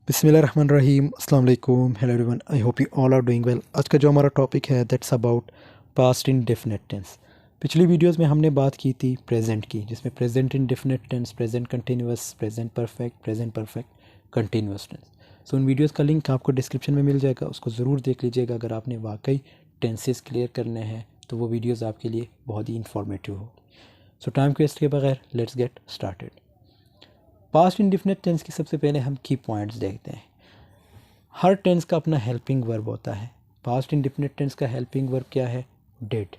बिस्मिल्लाहिर्रहमानिर्रहीम अस्सलाम वालेकुम hello everyone I hope you all are doing well. आज का जो हमारा टॉपिक है that's about past indefinite tense. पिछली वीडियोस में हमने बात की थी प्रेजेंट की, जिसमें present indefinite tense, present continuous, present perfect, continuous tense. So उन वीडियोस का लिंक आपको डिस्क्रिप्शन में मिल जाएगा, उसको ज़रूर देख लीजिएगा। अगर आपने वाकई टेंसेस क्लियर करने हैं तो वो वीडियोज़ आपके लिए बहुत ही इंफॉर्मेटिव हो। सो टाइम वेस्ट के बगैर let's get started. Past indefinite tense की सबसे पहले हम की पॉइंट्स देखते हैं। हर टेंस का अपना हेल्पिंग वर्ब होता है। पास्ट इंडेफिनिट टेंस का हेल्पिंग वर्ब क्या है? डिड।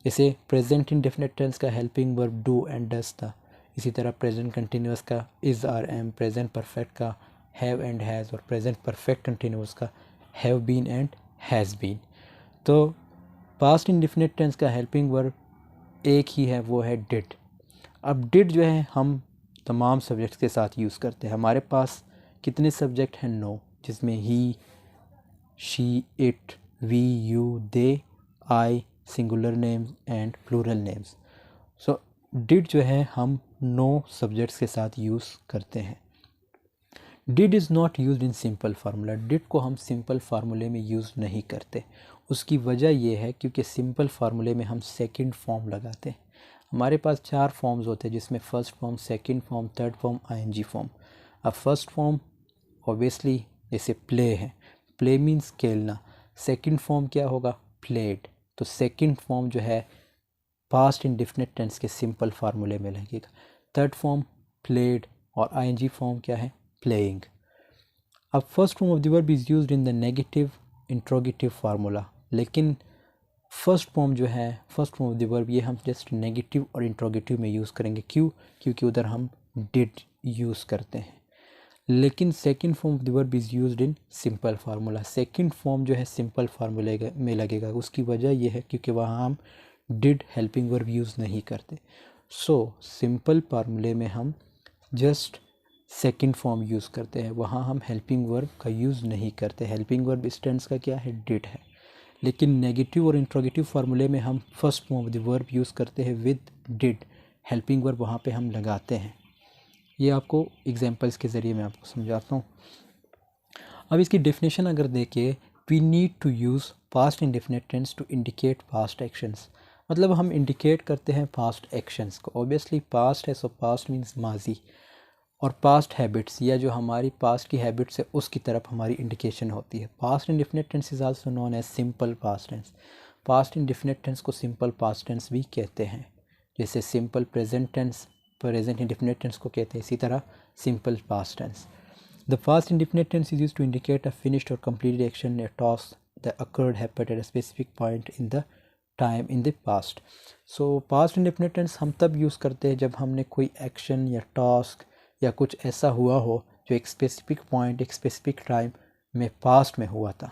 जैसे प्रेजेंट इंडेफिनिट टेंस का helping verb do and does था। इसी तरह प्रेजेंट कंटिन्यूअस का is are am, present perfect का हैव एंड हैज़, और प्रेजेंट परफेक्ट कंटिन्यूअस का have been and has been. तो पास्ट इंडेफिनिट टेंस का हेल्पिंग वर्ब एक ही है, वो है डिड। अब डिड जो है हम तमाम सब्जेक्ट्स के साथ यूज़ करते हैं। हमारे पास कितने सब्जेक्ट हैं? 9, जिसमें he, she, it, we, you, they, I, singular names and plural names. So did जो है हम 9 सब्जेक्ट्स के साथ यूज़ करते हैं। Did is not use in simple formula. Did को हम सिंपल फार्मूले में यूज़ नहीं करते। उसकी वजह यह है क्योंकि सिंपल फार्मूले में हम सेकंड फॉर्म लगाते हैं। हमारे पास 4 फॉर्म्स होते हैं, जिसमें first form, second form, third form, ING form. अब फर्स्ट फॉर्म ऑब्वियसली जैसे प्ले है, प्ले मीन्स खेलना। सेकंड फॉर्म क्या होगा? प्लेड। तो सेकंड फॉर्म जो है पास्ट इंडेफिनिट टेंस के सिंपल फार्मूले में लगेगा। थर्ड फॉर्म प्लेड, और आईएनजी फॉर्म क्या है? प्लेइंग। अब first form of the verb is used in the negative interrogative formula, लेकिन फर्स्ट फॉर्म जो है, first form of the verb, ये हम जस्ट नेगेटिव और इंट्रोगेटिव में यूज़ करेंगे। क्यों? क्योंकि उधर हम डिड यूज़ करते हैं। लेकिन second form of the verb is used in simple formula. Second form जो है सिंपल फार्मूले में लगेगा। उसकी वजह यह है क्योंकि वहाँ हम डिड हेल्पिंग वर्ब यूज़ नहीं करते। सो सिंपल फार्मूले में हम जस्ट सेकंड फॉर्म यूज़ करते हैं, वहाँ हम हेल्पिंग वर्ब का यूज़ नहीं करते। हेल्पिंग वर्ब इस टेंस का क्या है? डिड है। लेकिन नेगेटिव और इंट्रोगेटिव फार्मूले में हम first form of the verb use करते हैं विद डिड। हेल्पिंग वर्ब वहाँ पे हम लगाते हैं। ये आपको एग्जांपल्स के ज़रिए मैं आपको समझाता हूँ। अब इसकी डेफिनेशन अगर देखें, we need to use past indefinite tense to indicate past actions. मतलब हम इंडिकेट करते हैं पास्ट एक्शंस को। ऑब्वियसली पास्ट है, सो पास्ट मीन्स माजी, और पास्ट हैबिट्स, या जो हमारी पास्ट की हैबिट्स है उसकी तरफ हमारी इंडिकेशन होती है। Past indefinite tense is also known as simple past tense. Past indefinite tense को सिंपल पास्ट टेंस भी कहते हैं। जैसे simple present tense present indefinite tense को कहते हैं, इसी तरह simple past tense. The past indefinite tense is used to indicate a finished और completed action, a task that occurred happened at a specific point in the time in the past. So past indefinite tense हम तब use करते हैं जब हमने कोई action या task या कुछ ऐसा हुआ हो जो एक स्पेसिफिक पॉइंट, एक स्पेसिफिक टाइम में पास्ट में हुआ था।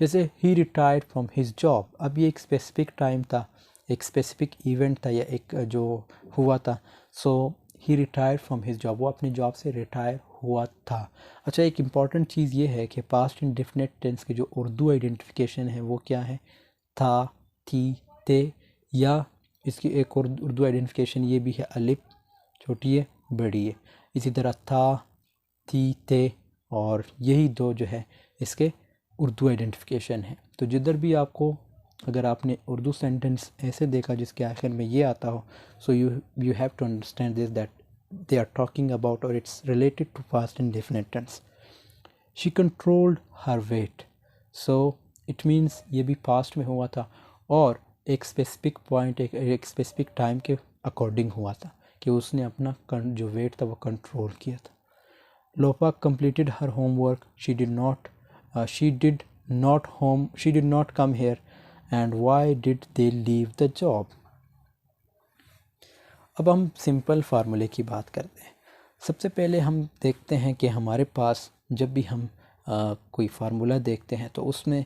जैसे ही रिटायर्ड फ्रॉम हिज जॉब। अब ये एक स्पेसिफिक टाइम था, एक स्पेसिफिक इवेंट था, या एक जो हुआ था। सो ही रिटायर्ड फ्रॉम हिज जॉब, वो अपनी जॉब से रिटायर हुआ था। अच्छा, एक इम्पॉर्टेंट चीज़ ये है कि पास्ट इंडेफिनिट टेंस की जो उर्दू आइडेंटिफिकेशन है वो क्या है? था, थी, थे, या इसकी एक और उर्दू आइडेंटिफिकेशन ये भी है, अलिफ छोटी है बड़ी है। इसी तरह था, थी, थे, और यही दो जो है इसके उर्दू आइडेंटिफिकेशन है। तो जिधर भी आपको, अगर आपने उर्दू सेंटेंस ऐसे देखा जिसके आखिर में ये आता हो, so you have to understand this that they are talking about और it's related to past indefinite tense. She controlled her weight. So it means ये भी पास्ट में हुआ था, और एक स्पेसिफिक पॉइंट, एक स्पेसिफिक टाइम के अकॉर्डिंग हुआ था कि उसने अपना जो वेट था वो कंट्रोल किया था। लोपा completed her homework. She did not come here. And why did they leave the job? अब हम सिंपल फार्मूले की बात करते हैं। सबसे पहले हम देखते हैं कि हमारे पास जब भी हम कोई फार्मूला देखते हैं तो उसमें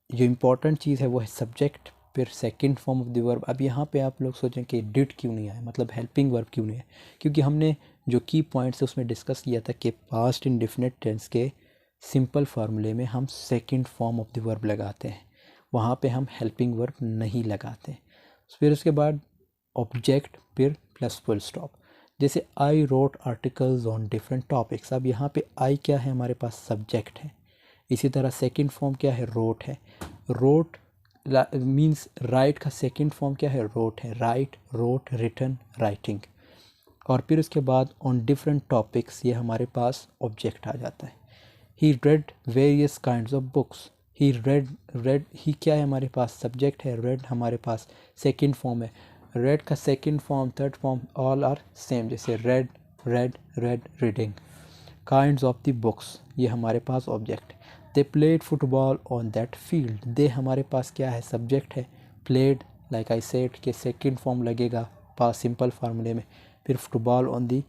जो इम्पोर्टेंट चीज़ है वो है सब्जेक्ट, फिर second form of the verb. अब यहाँ पे आप लोग सोचें कि डिड क्यों नहीं आया, मतलब हेल्पिंग वर्ब क्यों नहीं है? क्योंकि हमने जो की पॉइंट्स है उसमें डिस्कस किया था कि पास्ट इंडेफिनिट टेंस के सिंपल फार्मूले में हम second form of the verb लगाते हैं, वहाँ पे हम हेल्पिंग वर्ब नहीं लगाते। फिर उसके बाद ऑब्जेक्ट, फिर प्लस फुल स्टॉप। जैसे I wrote articles on different topics. अब यहाँ पे आई क्या है, हमारे पास सब्जेक्ट है। इसी तरह सेकंड फॉर्म क्या है, रोट है। रोट मींस राइट का सेकंड फॉर्म क्या है, रोट है। Write, wrote, written, writing. और फिर उसके बाद ऑन डिफरेंट टॉपिक्स, ये हमारे पास ऑब्जेक्ट आ जाता है। He read various kinds of books. He read he क्या है, हमारे पास सब्जेक्ट है। रेड हमारे पास सेकंड फॉर्म है। रेड का second form, third form all are same, जैसे read, read, reading. Kinds of the books, ये हमारे पास ऑब्जेक्ट है। They played football on that field. They हमारे पास क्या है, सब्जेक्ट है। प्लेड लाइक आई सेड के सेकंड फॉर्म लगेगा पास सिंपल फार्मूले में। फिर फुटबॉल ऑन दी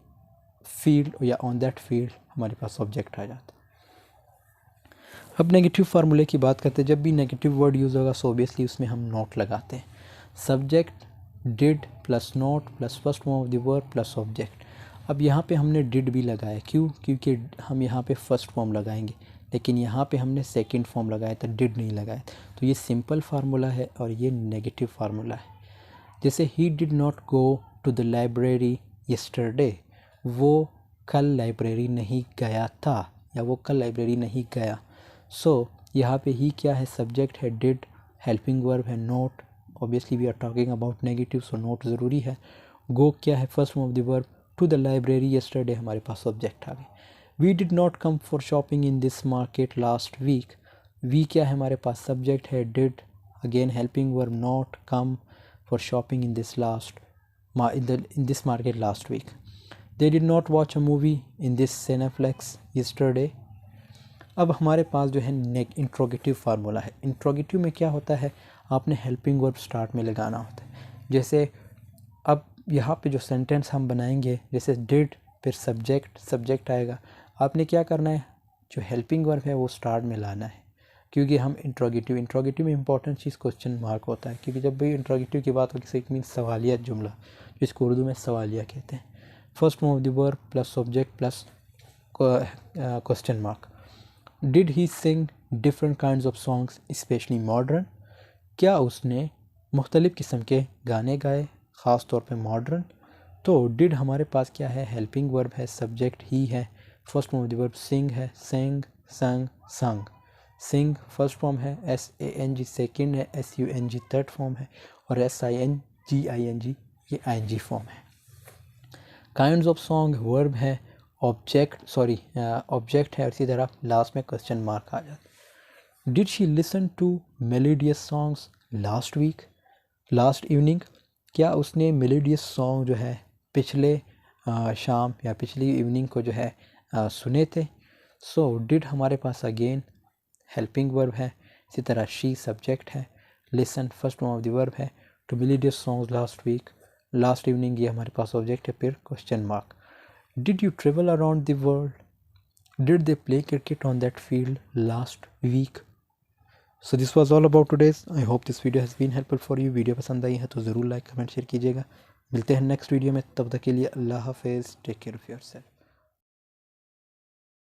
फील्ड या ऑन दैट फील्ड हमारे पास ऑब्जेक्ट आ जाता है। अब नेगेटिव फार्मूले की बात करते हैं। जब भी नेगेटिव वर्ड यूज़ होगा सो ऑब्वियसली उसमें हम नॉट लगाते हैं। Subject did plus not plus first form of the verb plus object. अब यहाँ पे हमने डिड भी लगाया, क्यों? क्योंकि हम यहाँ पे फर्स्ट फॉर्म लगाएंगे, लेकिन यहाँ पे हमने सेकंड फॉर्म लगाया था, डिड नहीं लगाया। तो ये सिंपल फार्मूला है और ये नेगेटिव फार्मूला है। जैसे ही did not go to the library yesterday, वो कल लाइब्रेरी नहीं गया था, या वो कल लाइब्रेरी नहीं गया। सो यहाँ पे ही क्या है, सब्जेक्ट है। डिड हेल्पिंग वर्ब है। Not obviously we are talking about negative, so not ज़रूरी है। गो क्या है, first form of the verb. To the library yesterday हमारे पास ऑब्जेक्ट आ गए। We did not come for shopping in this market last week. We क्या है, हमारे पास सब्जेक्ट है। Did again helping verb. Not come for shopping in this in this market last week. They did not watch a movie in this Cineplex yesterday. अब हमारे पास जो है interrogative formula है। इंट्रोगेटिव में क्या होता है, आपने हेल्पिंग वर्ब स्टार्ट में लगाना होता है। जैसे अब यहाँ पे जो सेंटेंस हम बनाएंगे, जैसे डिड फिर सब्जेक्ट आएगा। आपने क्या करना है, जो हेल्पिंग वर्ब है वो स्टार्ट में लाना है, क्योंकि हम इंट्रोगेटिव में इंपॉर्टेंट चीज़ क्वेश्चन मार्क होता है। क्योंकि जब भी इंट्रोगेटिव की बात होगी, इट मीन्स सवालिया जुमला, जिसको उर्दू में सवालिया कहते हैं। First form of the verb plus subject plus question mark. Did he sing different kinds of songs specially modern. क्या उसने मुख्तलिफ़ किस्म के गाने गाए, ख़ास तौर पे मॉडर्न। तो डिड हमारे पास क्या है, हेल्पिंग वर्ब है। सब्जेक्ट ही है। First form of the verb sing है। Sing, sang, sung. Sing first form है। SANG सेकंड है। SUNG थर्ड फॉर्म है। और SINGING ये ING फॉर्म है। काइंड्स ऑफ सॉन्ग वर्ब है। ऑब्जेक्ट है। इसी तरह लास्ट में क्वेश्चन मार्क आ जाता है। Did she listen to melodious songs last week, last evening. क्या उसने मेलोडियस सॉन्ग जो है पिछले शाम या पिछली इवनिंग को जो है सुने थे। सो डिड हमारे पास अगेन हेल्पिंग वर्ब है। इसी तरह शी सब्जेक्ट है। Listen first form of the verb है। Two melodious songs last week, last evening ये हमारे पास ऑब्जेक्ट है। फिर question mark. Did you travel around the world, did they play cricket on that field last week. So this was all about today's. I hope this video has been helpful for you. Video पसंद आई है तो ज़रूर like comment share कीजिएगा। मिलते हैं next video में, तब तक के लिए अल्लाह हाफिज़। Take care of yourself.